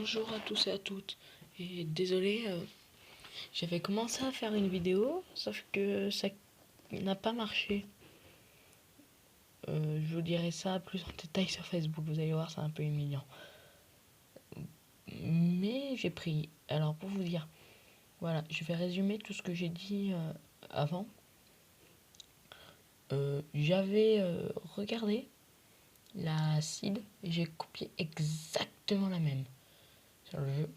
Bonjour à tous et à toutes. Et désolé, j'avais commencé à faire une vidéo, sauf que ça n'a pas marché. Je vous dirai ça plus en détail sur Facebook, vous allez voir, c'est un peu humiliant. Mais j'ai pris. Alors pour vous dire, voilà, je vais résumer tout ce que j'ai dit avant. J'avais regardé la seed et j'ai copié exactement la même sur le jeu,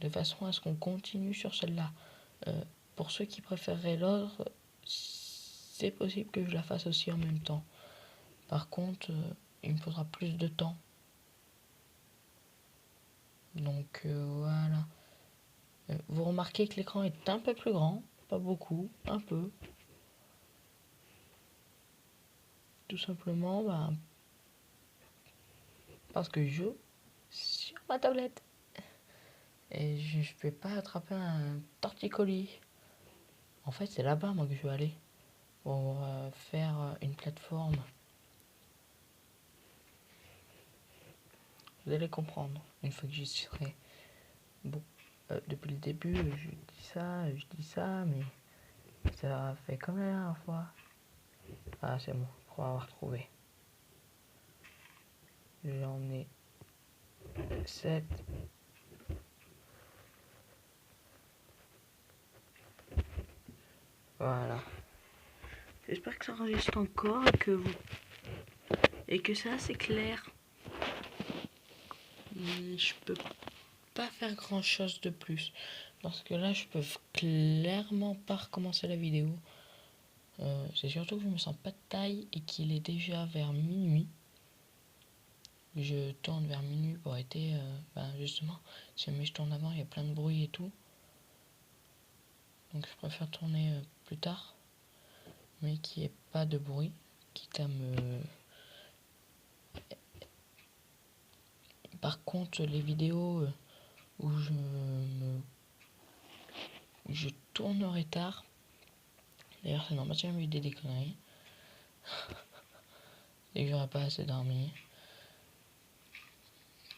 de façon à ce qu'on continue sur celle-là. Pour ceux qui préféreraient l'autre, c'est possible que je la fasse aussi en même temps. Par contre, il me faudra plus de temps. Donc voilà. Vous remarquez que l'écran est un peu plus grand, pas beaucoup, un peu. Tout simplement parce que je joue sur ma tablette. Et je ne vais pas attraper un torticolis. En fait, c'est là-bas moi que je veux aller pour faire une plateforme. Vous allez comprendre une fois que j'y serai. Bon, depuis le début, je dis ça, mais ça fait comme la dernière fois. Ah, c'est bon, je crois avoir trouvé. J'en ai 7. Voilà. J'espère que ça enregistre encore et que c'est assez clair. Je peux pas faire grand chose de plus. Parce que là, je peux clairement pas recommencer la vidéo. C'est surtout que je me sens pas de taille et qu'il est déjà vers minuit. Je tourne vers minuit pour arrêter, justement, si jamais je tourne avant, il y a plein de bruit et tout. Donc je préfère tourner plus tard, mais qu'il n'y ait pas de bruit, quitte à me... Par contre, les vidéos où je tournerai tard, d'ailleurs c'est normal, j'ai jamais eu des conneries, et que j'aurais pas assez dormi,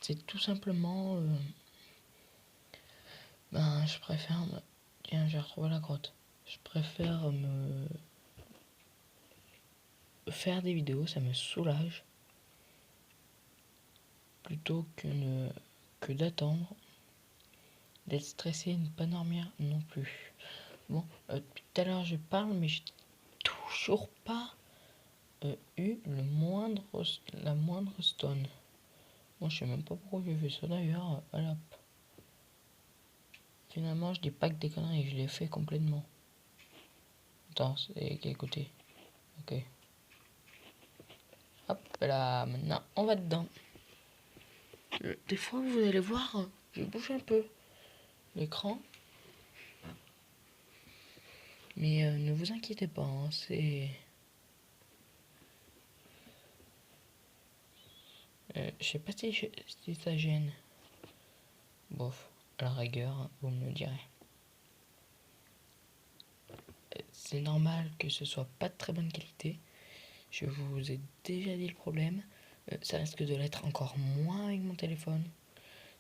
c'est tout simplement... je préfère... Tiens, j'ai retrouvé la grotte. Je préfère me... faire des vidéos, ça me soulage, plutôt que d'attendre, d'être stressé et ne pas dormir non plus. Bon, depuis tout à l'heure je parle, mais j'ai toujours pas eu la moindre stone. Moi je sais même pas pourquoi j'ai fait ça d'ailleurs. Voilà. Finalement je dis pas que des conneries, je l'ai fait complètement. Attends, c'est quel côté? Ok. Hop là, maintenant on va dedans. Des fois vous allez voir, je bouge un peu l'écran. Mais ne vous inquiétez pas, hein, c'est... je sais pas si ça gêne. Bof, à la rigueur, vous me le direz. C'est normal que ce soit pas de très bonne qualité. Je vous ai déjà dit le problème. Ça risque de l'être encore moins avec mon téléphone.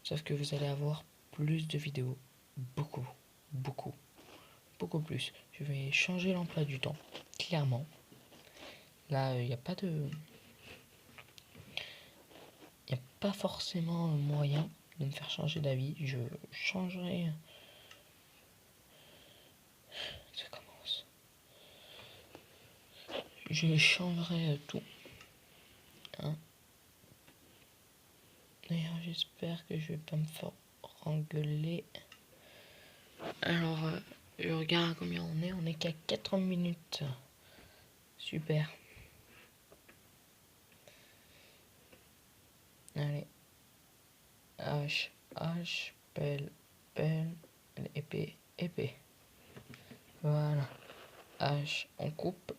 Sauf que vous allez avoir plus de vidéos. Beaucoup, beaucoup, beaucoup plus. Je vais changer l'emploi du temps, clairement. Là, il n'y a pas de... Il n'y a pas forcément moyen de me faire changer d'avis. Je changerai... Ça commence. Je changerai tout. Hein. D'ailleurs, j'espère que je vais pas me faire engueuler. Alors, je regarde combien on est. On est qu'à 4 minutes. Super. Allez. H, pelle, épée, épée. Voilà. H, on coupe.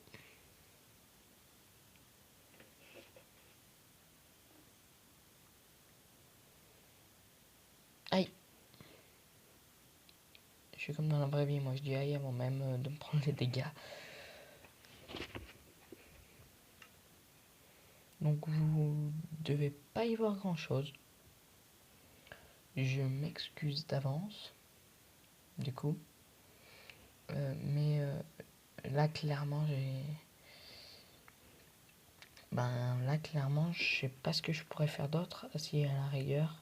Aïe. Je suis comme dans la vraie vie, moi je dis aïe avant même de me prendre les dégâts. Donc vous devez pas y voir grand chose. Je m'excuse d'avance, du coup. Mais là, clairement, là, clairement, je sais pas ce que je pourrais faire d'autre, si à la rigueur.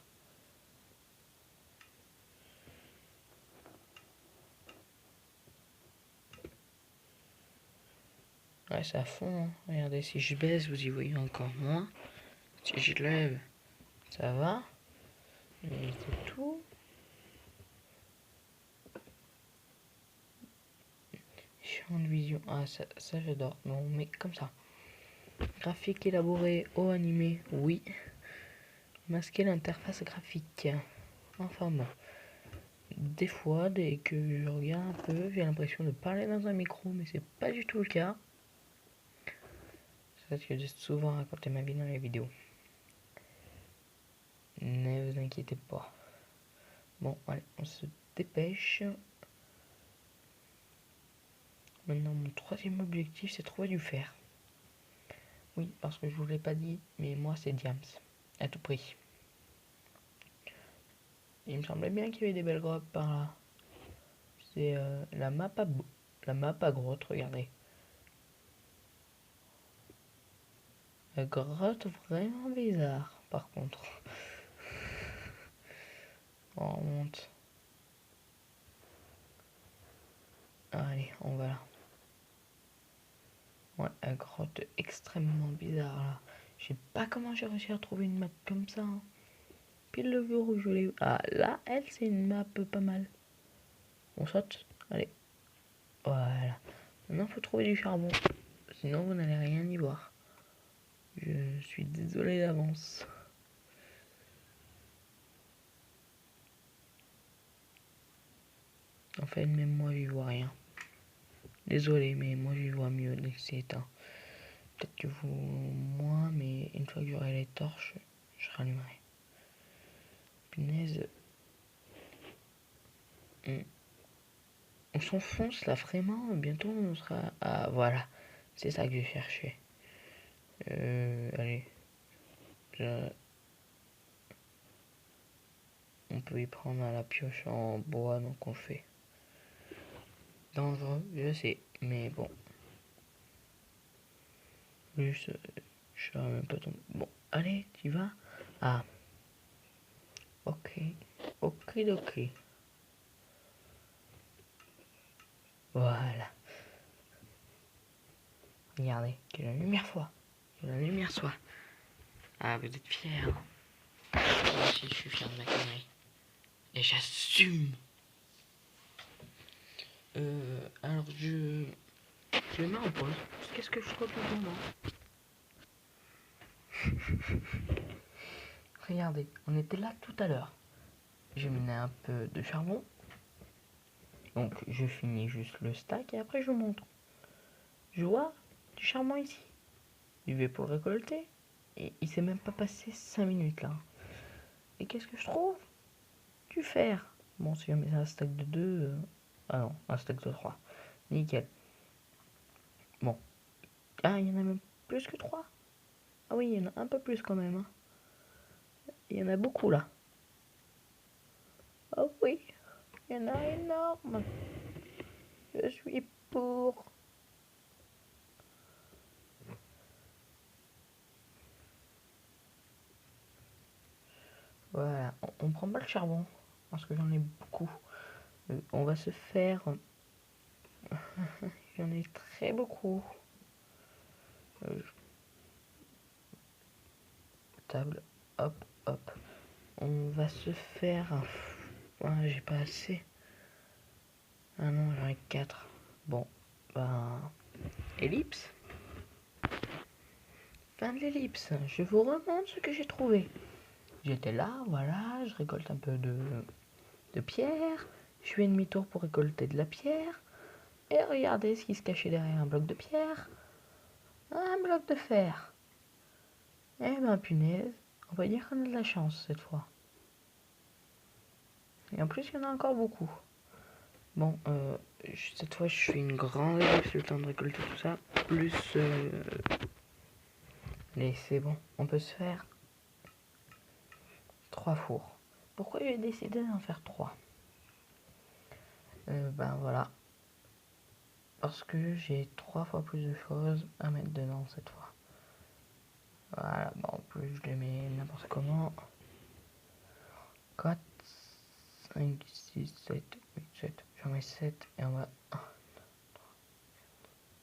Ouais, c'est à fond, hein. Regardez, si je baisse, vous y voyez encore moins. Si je lève, ça va. Et c'est tout. Champ de vision. Ah, ça j'adore. Non, mais comme ça. Graphique élaboré, haut animé, oui. Masquer l'interface graphique. Enfin bon. Des fois, dès que je regarde un peu, j'ai l'impression de parler dans un micro, mais c'est pas du tout le cas. C'est parce que j'ai souvent raconté ma vie dans les vidéos. Ne vous inquiétez pas. Bon, allez, on se dépêche. Maintenant, mon troisième objectif, c'est trouver du fer. Oui, parce que je vous l'ai pas dit, mais moi, c'est Diams. À tout prix. Il me semblait bien qu'il y avait des belles grottes par là. C'est la map à grotte, regardez. La grotte vraiment bizarre, par contre. On remonte. Allez, on va là. Ouais, la grotte extrêmement bizarre là. Je sais pas comment j'ai réussi à trouver une map comme ça. Hein. Pile le jour où je l'ai. Ah, là, elle, c'est une map pas mal. On saute. Allez. Voilà. Maintenant, faut trouver du charbon. Sinon, vous n'allez rien y voir. Je suis désolé d'avance. En fait, même moi, j'y vois rien. Désolé, mais moi, j'y vois mieux dès que c'est éteint. Peut-être que vous, moins, mais une fois que j'aurai les torches, je rallumerai. Punaise. On s'enfonce là, vraiment. Bientôt, on sera... Ah, voilà. C'est ça que je cherchais. Allez. On peut y prendre à la pioche en bois, donc on fait. Dangereux, je sais, mais bon. Juste, je serais même pas tombé. Bon, allez, tu vas. Ah, ok. Ok, ok. Voilà. Regardez, que la lumière soit. Que la lumière soit. Ah, vous êtes fiers. Hein. Moi aussi, je suis fier de ma connerie. Et j'assume. Alors je mets en pause. Qu'est-ce que je trouve pour moi? Regardez, on était là tout à l'heure. J'ai mené un peu de charbon. Donc je finis juste le stack et après je vous montre. Je vois du charbon ici. Je vais pour le récolter. Et il s'est même pas passé 5 minutes là. Et qu'est-ce que je trouve? Du fer. Bon, si je mets un stack de 2... Ah non, un stack de 3. Nickel. Bon. Ah, il y en a même plus que 3. Ah oui, il y en a un peu plus quand même. Hein. Il y en a beaucoup là. Oh oui, il y en a énorme. Je suis pour. Voilà, on prend pas le charbon parce que j'en ai beaucoup. On va se faire. J'en ai très beaucoup. Table, hop, hop. On va se faire. Ah, j'ai pas assez. Ah non, j'en ai 4. Bon, ellipse. Fin de l'ellipse. Je vous remontre ce que j'ai trouvé. J'étais là, voilà, je récolte un peu de pierre. Je fais demi-tour pour récolter de la pierre. Et regardez ce qui se cachait derrière un bloc de pierre. Un bloc de fer. Eh ben punaise, on va dire qu'on a de la chance cette fois. Et en plus, il y en a encore beaucoup. Bon, cette fois, je suis une grande ellipse, le temps de récolter tout ça. Plus... Allez, c'est bon, on peut se faire 3 fours. pourquoi j'ai décidé d'en faire 3? Ben voilà. Parce que j'ai 3 fois plus de choses à mettre dedans cette fois. Voilà, bon, en plus je les mets n'importe comment. 4, 5, 6, 7, 8, 7. J'en mets 7 et on va...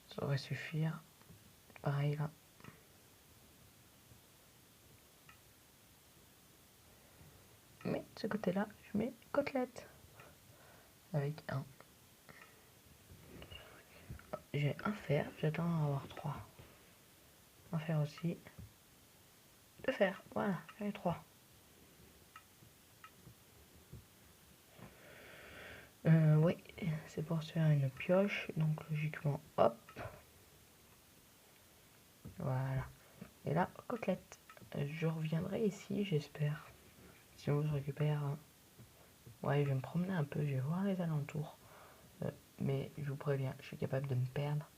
Ça devrait suffire. Pareil là. Mais de ce côté-là, je mets côtelette. Avec un. J'ai un fer, j'attends à avoir 3. Un fer aussi. 2 fers, voilà, j'en ai 3. Oui, c'est pour se faire une pioche, donc logiquement, hop. Voilà. Et là, côtelette. Je reviendrai ici, j'espère. Sinon, je récupère. Ouais, je vais me promener un peu, je vais voir les alentours. Mais je vous préviens, je suis capable de me perdre.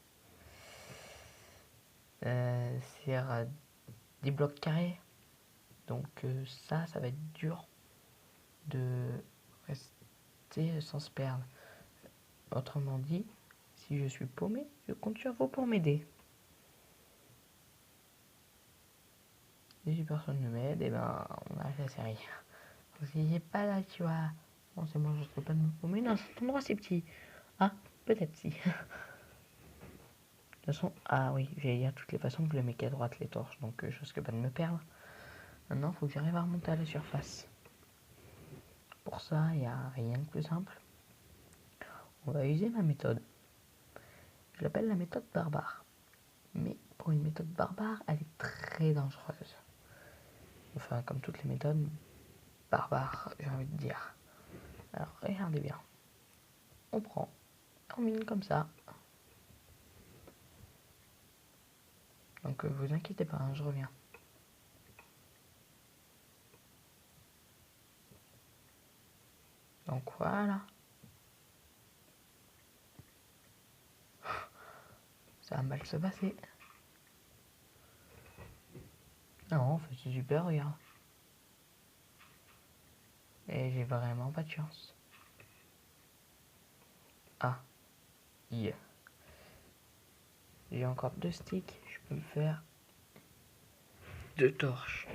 C'est 10 blocs carrés. Donc ça va être dur de rester sans se perdre. Autrement dit, si je suis paumé, je compte sur vous pour m'aider. Et si personne ne m'aide, et ben on arrête la série. Parce qu'il n'est pas là, tu vois. Bon, c'est moi, je ne serais pas de me paumer. Non, cet endroit c'est petit. Ah, peut-être si. De toute façon, ah oui, j'allais dire de toutes les façons que je les mets qu'à droite les torches, donc je risque pas de me perdre. Maintenant, il faut que j'arrive à remonter à la surface. Pour ça, il n'y a rien de plus simple. On va user ma méthode. Je l'appelle la méthode barbare. Mais pour une méthode barbare, elle est très dangereuse. Enfin, comme toutes les méthodes barbares, j'ai envie de dire. Alors, regardez bien. On prend, on mine comme ça. Donc, vous inquiétez pas, hein, je reviens. Donc, voilà. Ça va mal se passer. Non, en fait, c'est super, regarde. Et j'ai vraiment pas de chance. Ah, yeah. J'ai encore 2 sticks, je peux me faire 2 torches.